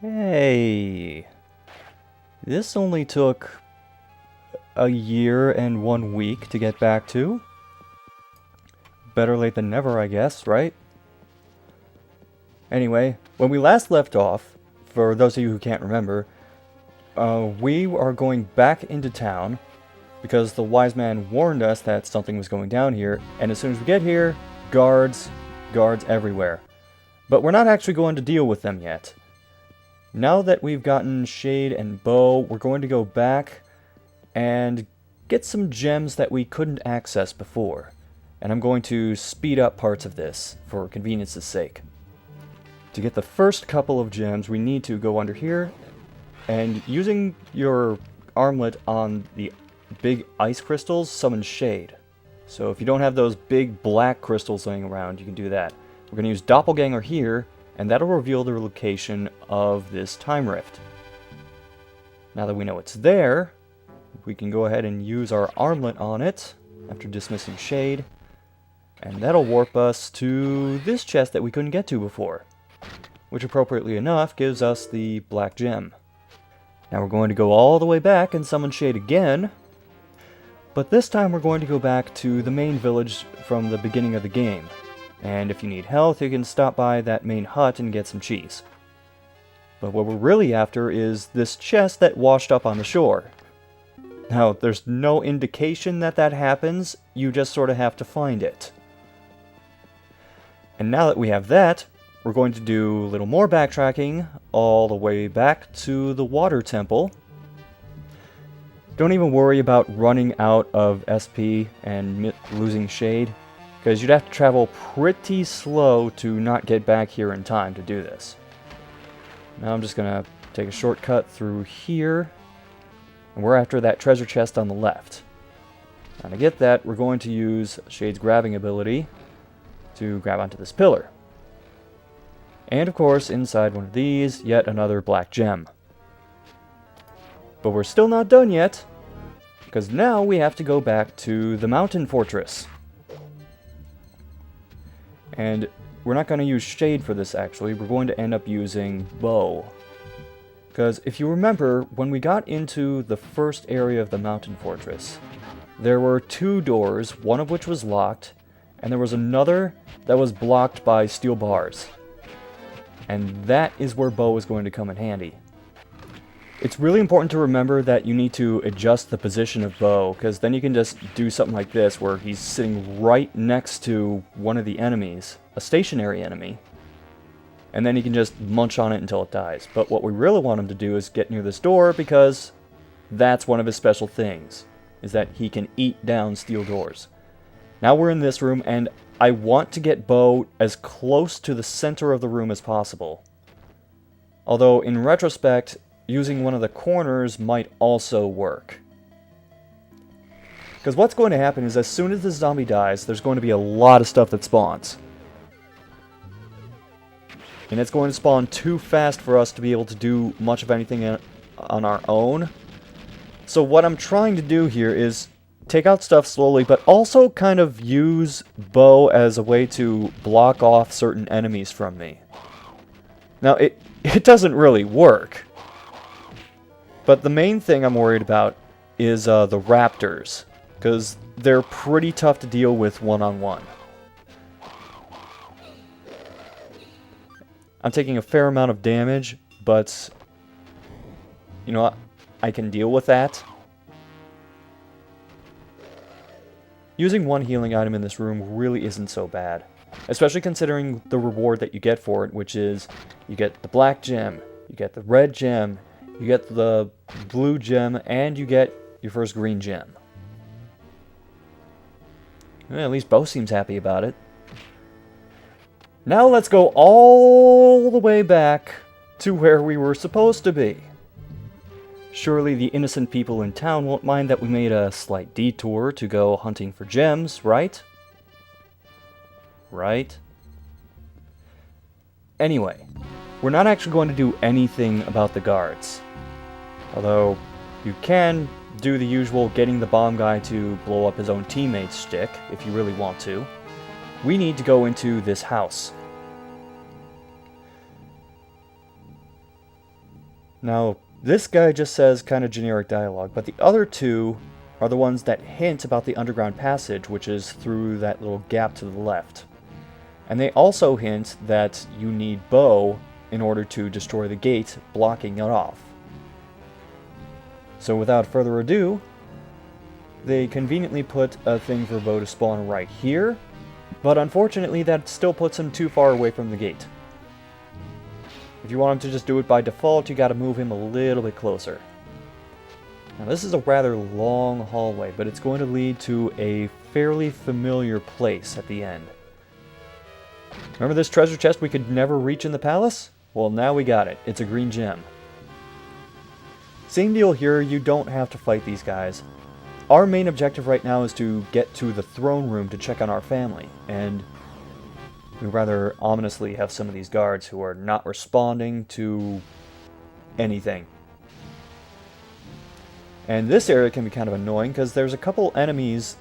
Hey, this only took a year and 1 week to get back to. Better late than never, I guess, right? Anyway, when we last left off, for those of you who can't remember, we are going back into town because the wise man warned us that something was going down here, and as soon as we get here, guards everywhere. But we're not actually going to deal with them yet. Now that we've gotten Shade and Bow, we're going to go back and get some gems that we couldn't access before. And I'm going to speed up parts of this for convenience's sake. To get the first couple of gems, we need to go under here, and using your armlet on the big ice crystals, summon Shade. So if you don't have those big black crystals laying around, you can do that. We're going to use Doppelganger here, and that'll reveal the location of this time rift. Now that we know it's there, we can go ahead and use our armlet on it after dismissing Shade, and that'll warp us to this chest that we couldn't get to before, which appropriately enough gives us the black gem. Now we're going to go all the way back and summon Shade again, but this time we're going to go back to the main village from the beginning of the game. And if you need health, you can stop by that main hut and get some cheese. But what we're really after is this chest that washed up on the shore. Now, there's no indication that that happens, you just sort of have to find it. And now that we have that, we're going to do a little more backtracking all the way back to the water temple. Don't even worry about running out of SP and losing Shade, because you'd have to travel pretty slow to not get back here in time to do this. Now I'm just going to take a shortcut through here, and we're after that treasure chest on the left. Now to get that, we're going to use Shade's grabbing ability to grab onto this pillar. And of course, inside one of these, yet another black gem. But we're still not done yet, because now we have to go back to the mountain fortress. And we're not going to use Shade for this actually, we're going to end up using Bow. Because if you remember, when we got into the first area of the mountain fortress, there were two doors, one of which was locked, and there was another that was blocked by steel bars. And that is where Bow is going to come in handy. It's really important to remember that you need to adjust the position of Bow, because then you can just do something like this, where he's sitting right next to one of the enemies, a stationary enemy, and then he can just munch on it until it dies. But what we really want him to do is get near this door, because that's one of his special things, is that he can eat down steel doors. Now we're in this room, and I want to get Bow as close to the center of the room as possible. Although, in retrospect, using one of the corners might also work. Because what's going to happen is as soon as this zombie dies, there's going to be a lot of stuff that spawns. And it's going to spawn too fast for us to be able to do much of anything on our own. So what I'm trying to do here is take out stuff slowly, but also kind of use Bow as a way to block off certain enemies from me. Now, it doesn't really work. But the main thing I'm worried about is the raptors, because they're pretty tough to deal with one-on-one. I'm taking a fair amount of damage, but you know, I can deal with that. Using one healing item in this room really isn't so bad, especially considering the reward that you get for it, which is you get the black gem, you get the red gem, you get the blue gem, and you get your first green gem. Well, at least Bo seems happy about it. Now let's go all the way back to where we were supposed to be. Surely the innocent people in town won't mind that we made a slight detour to go hunting for gems, right? Right? Anyway, we're not actually going to do anything about the guards. Although, you can do the usual getting the bomb guy to blow up his own teammate's shtick, if you really want to. We need to go into this house. Now, this guy just says kind of generic dialogue, but the other two are the ones that hint about the underground passage, which is through that little gap to the left. And they also hint that you need Bo in order to destroy the gate, blocking it off. So without further ado, they conveniently put a thing for Bo to spawn right here, but unfortunately that still puts him too far away from the gate. If you want him to just do it by default, you gotta move him a little bit closer. Now this is a rather long hallway, but it's going to lead to a fairly familiar place at the end. Remember this treasure chest we could never reach in the palace? Well, now we got it. It's a green gem. Same deal here, you don't have to fight these guys. Our main objective right now is to get to the throne room to check on our family, and we rather ominously have some of these guards who are not responding to anything. And this area can be kind of annoying because there's a couple enemies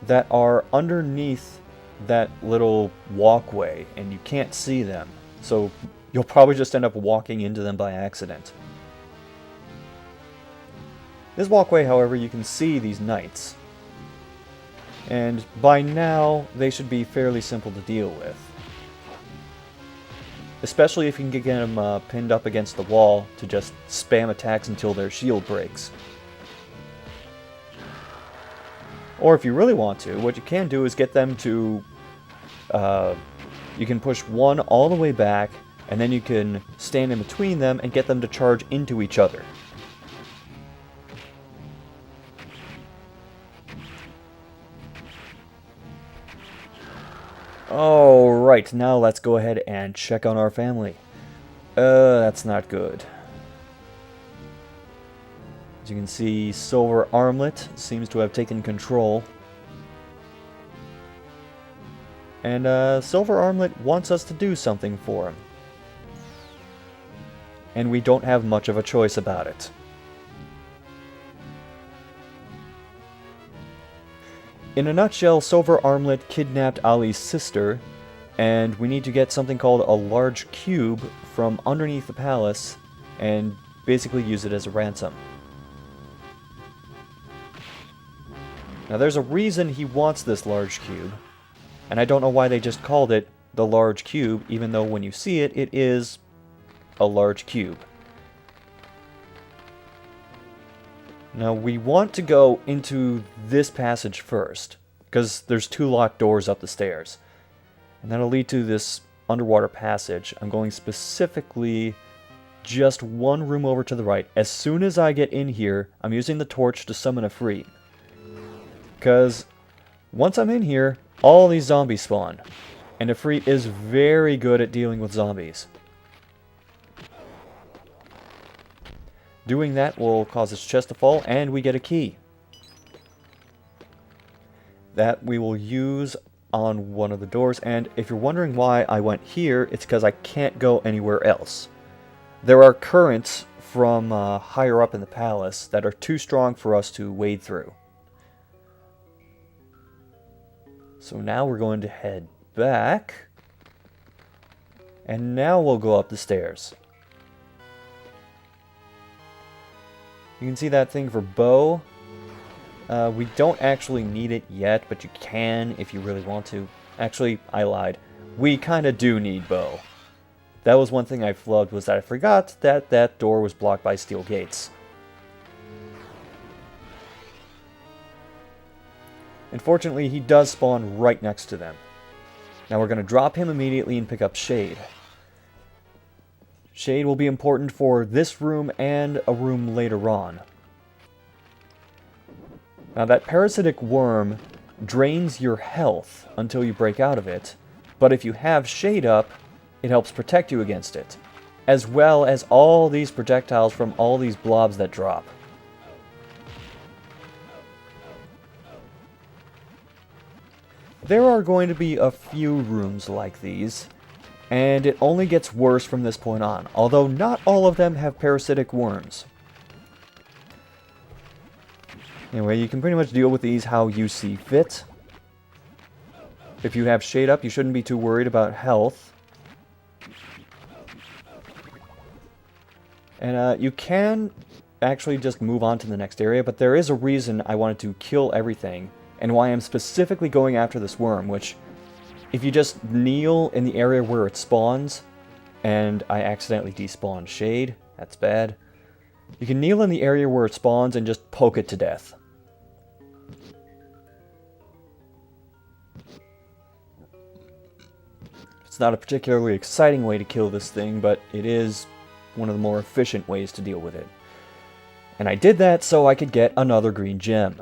that are underneath that little walkway and you can't see them. So you'll probably just end up walking into them by accident. This walkway, however, you can see these knights. And by now, they should be fairly simple to deal with. Especially if you can get them pinned up against the wall to just spam attacks until their shield breaks. Or if you really want to, what you can do is get them to... you can push one all the way back, and then you can stand in between them and get them to charge into each other. Alright, now let's go ahead and check on our family. That's not good. As you can see, Silver Armlet seems to have taken control. And Silver Armlet wants us to do something for him. And we don't have much of a choice about it. In a nutshell, Silver Armlet kidnapped Ali's sister, and we need to get something called a large cube from underneath the palace and basically use it as a ransom. Now there's a reason he wants this large cube, and I don't know why they just called it the large cube, even though when you see it, it is a large cube. Now we want to go into this passage first, because there's two locked doors up the stairs. And that'll lead to this underwater passage. I'm going specifically just one room over to the right. As soon as I get in here, I'm using the torch to summon a Ifrit. Because once I'm in here, all these zombies spawn. And Ifrit is very good at dealing with zombies. Doing that will cause its chest to fall, and we get a key. That we will use on one of the doors, and if you're wondering why I went here, it's because I can't go anywhere else. There are currents from higher up in the palace that are too strong for us to wade through. So now we're going to head back, and now we'll go up the stairs. You can see that thing for Bo. We don't actually need it yet, but you can if you really want to. Actually, I lied. We kind of do need Bo. That was one thing I flubbed, was that I forgot that that door was blocked by steel gates. Unfortunately, he does spawn right next to them. Now we're going to drop him immediately and pick up Shade. Shade will be important for this room and a room later on. Now that parasitic worm drains your health until you break out of it, but if you have Shade up, it helps protect you against it, as well as all these projectiles from all these blobs that drop. There are going to be a few rooms like these, and it only gets worse from this point on, although not all of them have parasitic worms. Anyway, you can pretty much deal with these how you see fit. If you have Shade up, you shouldn't be too worried about health. And you can actually just move on to the next area, but there is a reason I wanted to kill everything, and why I'm specifically going after this worm, which, if you just kneel in the area where it spawns, and I accidentally despawned Shade, that's bad. You can kneel in the area where it spawns and just poke it to death. It's not a particularly exciting way to kill this thing, but it is one of the more efficient ways to deal with it. And I did that so I could get another green gem.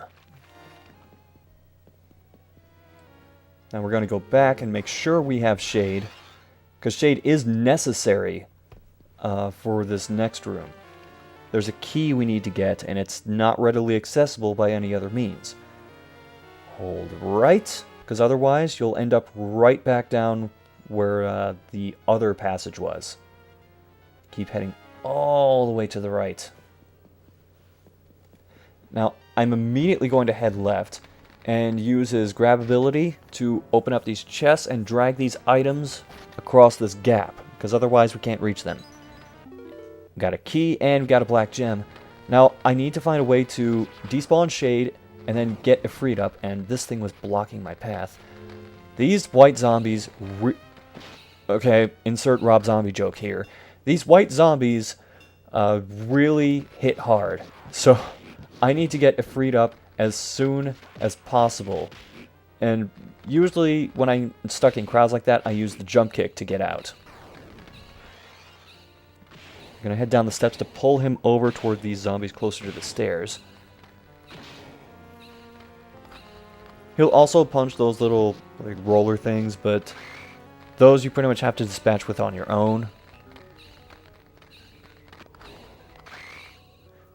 Now we're going to go back and make sure we have Shade, because Shade is necessary for this next room. There's a key we need to get, and it's not readily accessible by any other means. Hold right, because otherwise you'll end up right back down where the other passage was. Keep heading all the way to the right. Now, I'm immediately going to head left and use his grab ability to open up these chests and drag these items across this gap, because otherwise we can't reach them. Got a key and got a black gem. Now, I need to find a way to despawn Shade and then get Ifrit up, and this thing was blocking my path. These white zombies... Okay, insert Rob Zombie joke here. These white zombies really hit hard, so I need to get Ifrit up as soon as possible. And usually when I'm stuck in crowds like that, I use the jump kick to get out. I'm going to head down the steps to pull him over toward these zombies closer to the stairs. He'll also punch those little like roller things, but those you pretty much have to dispatch with on your own.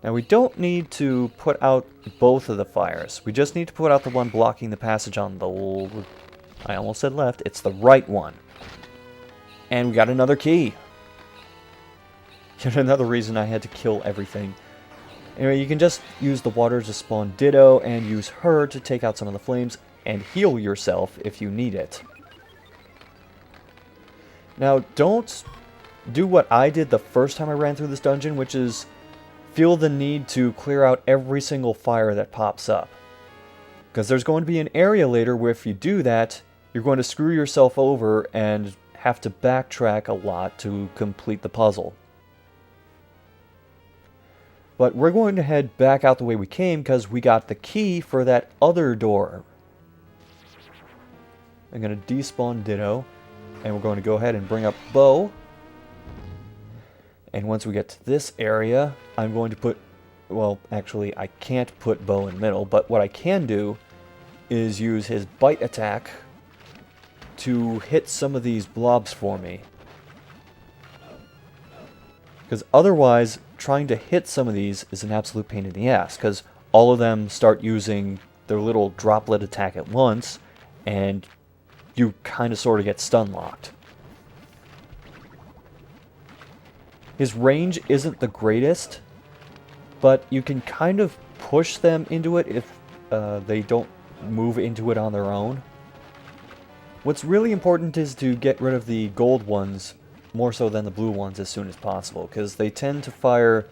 Now we don't need to put out both of the fires. We just need to put out the one blocking the passage on the... I almost said left. It's the right one. And we got another key. Yet another reason I had to kill everything. Anyway, you can just use the water to spawn Ditto and use her to take out some of the flames and heal yourself if you need it. Now, don't do what I did the first time I ran through this dungeon, which is feel the need to clear out every single fire that pops up. Because there's going to be an area later where if you do that, you're going to screw yourself over and have to backtrack a lot to complete the puzzle. But we're going to head back out the way we came because we got the key for that other door. I'm going to despawn Ditto, and we're going to go ahead and bring up Bo. And once we get to this area, I'm going to put... Well, actually, I can't put Bo in the middle, but what I can do is use his bite attack to hit some of these blobs for me. Because otherwise, trying to hit some of these is an absolute pain in the ass, because all of them start using their little droplet attack at once, and you kind of sort of get stun locked. His range isn't the greatest, but you can kind of push them into it if they don't move into it on their own. What's really important is to get rid of the gold ones more so than the blue ones as soon as possible, because they tend to fire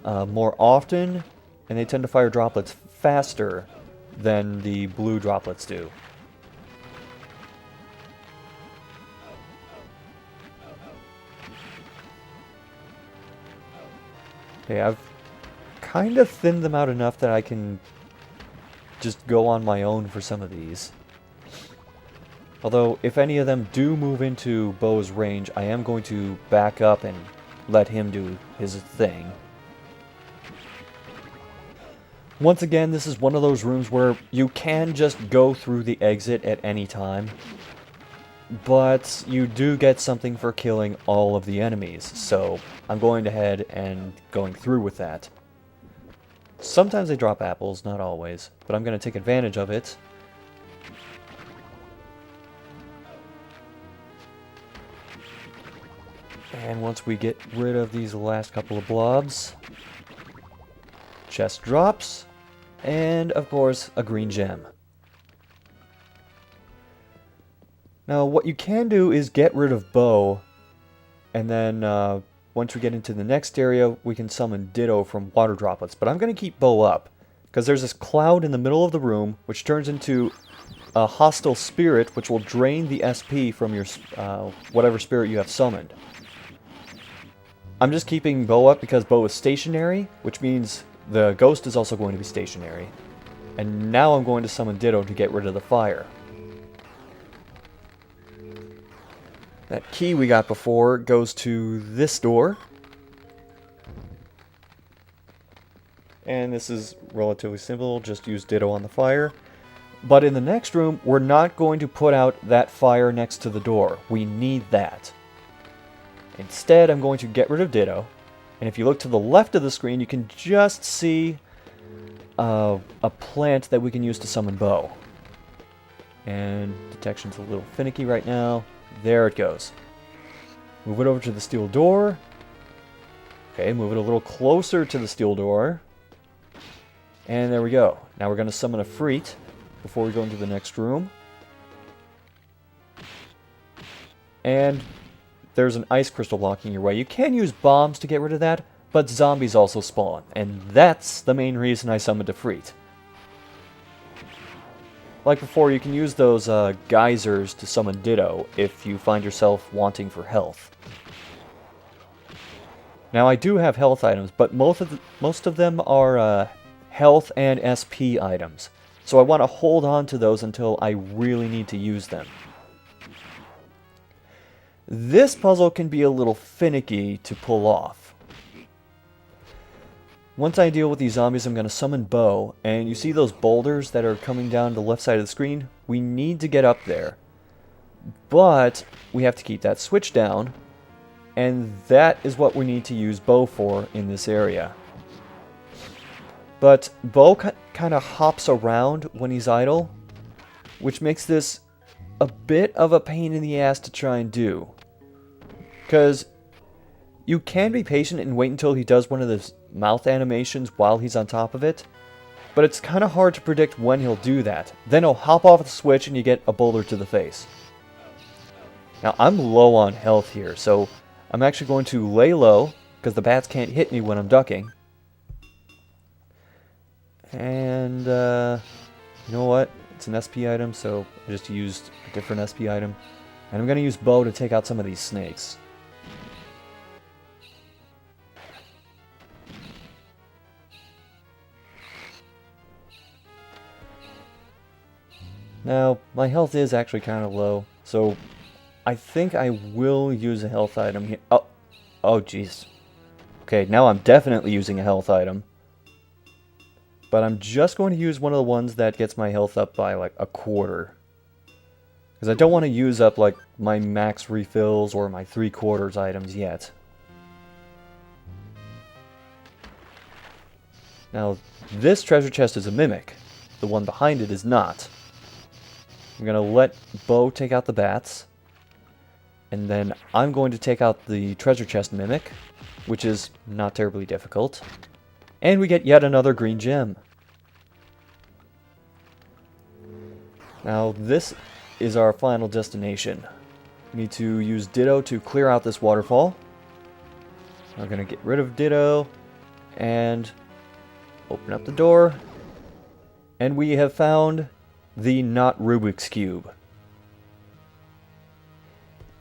more often, and they tend to fire droplets faster than the blue droplets do. Okay, I've kind of thinned them out enough that I can just go on my own for some of these. Although, if any of them do move into Bo's range, I am going to back up and let him do his thing. Once again, this is one of those rooms where you can just go through the exit at any time, but you do get something for killing all of the enemies, so I'm going ahead and going through with that. Sometimes they drop apples, not always, but I'm going to take advantage of it. And once we get rid of these last couple of blobs, chest drops, and of course a green gem. Now what you can do is get rid of Bo, and then once we get into the next area, we can summon Ditto from water droplets. But I'm going to keep Bo up, because there's this cloud in the middle of the room, which turns into a hostile spirit, which will drain the SP from your whatever spirit you have summoned. I'm just keeping Bo up because Bo is stationary, which means the ghost is also going to be stationary. And now I'm going to summon Ditto to get rid of the fire. That key we got before goes to this door. And this is relatively simple, just use Ditto on the fire. But in the next room, we're not going to put out that fire next to the door. We need that. Instead, I'm going to get rid of Ditto. And if you look to the left of the screen, you can just see a plant that we can use to summon Bo. And detection's a little finicky right now. There it goes. Move it over to the steel door. Okay, move it a little closer to the steel door. And there we go. Now we're going to summon a Freet before we go into the next room. And there's an ice crystal blocking your way. You can use bombs to get rid of that, but zombies also spawn. And that's the main reason I summoned a Freet. Like before, you can use those geysers to summon Ditto if you find yourself wanting for health. Now I do have health items, but most of them are health and SP items. So I want to hold on to those until I really need to use them. This puzzle can be a little finicky to pull off. Once I deal with these zombies, I'm going to summon Bo, and you see those boulders that are coming down the left side of the screen? We need to get up there. But we have to keep that switch down, and that is what we need to use Bo for in this area. But Bo kind of hops around when he's idle, which makes this a bit of a pain in the ass to try and do. Because you can be patient and wait until he does one of those mouth animations while he's on top of it, but it's kind of hard to predict when he'll do that. Then he'll hop off the switch and you get a boulder to the face. Now I'm low on health here, so I'm actually going to lay low, because the bats can't hit me when I'm ducking. And, you know what? It's an SP item, so I just used a different SP item. And I'm going to use Bo to take out some of these snakes. Now, my health is actually kind of low, so I think I will use a health item here. Oh, jeez. Okay, now I'm definitely using a health item. But I'm just going to use one of the ones that gets my health up by like a quarter. Because I don't want to use up like my max refills or my 3/4 items yet. Now, this treasure chest is a mimic. The one behind it is not. I'm going to let Bo take out the bats. And then I'm going to take out the treasure chest mimic, which is not terribly difficult. And we get yet another green gem. Now this is our final destination. We need to use Ditto to clear out this waterfall. We're going to get rid of Ditto and open up the door. And we have found the not Rubik's Cube.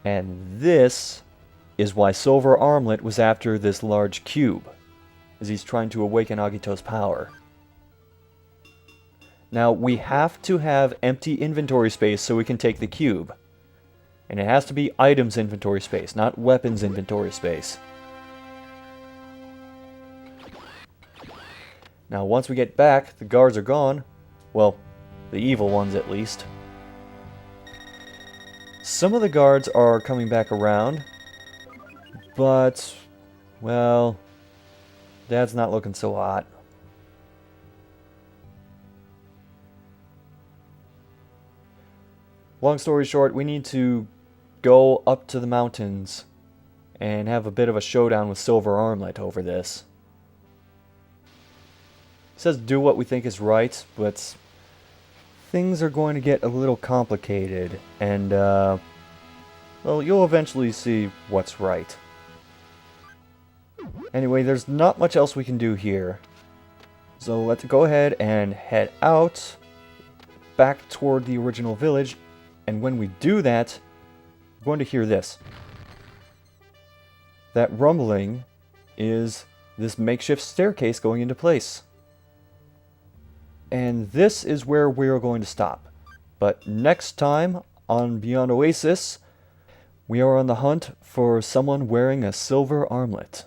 And this is why Silver Armlet was after this large cube, as he's trying to awaken Agito's power. Now, we have to have empty inventory space so we can take the cube. And it has to be items inventory space, not weapons inventory space. Now, once we get back, the guards are gone. Well, the evil ones at least. Some of the guards are coming back around, but, well, Dad's not looking so hot. Long story short, we need to go up to the mountains and have a bit of a showdown with Silver Armlet over this. He says do what we think is right, but things are going to get a little complicated, and, well, you'll eventually see what's right. Anyway, there's not much else we can do here. So let's go ahead and head out, back toward the original village, and when we do that, we're going to hear this. That rumbling is this makeshift staircase going into place. And this is where we're going to stop. But next time on Beyond Oasis, we are on the hunt for someone wearing a silver armlet.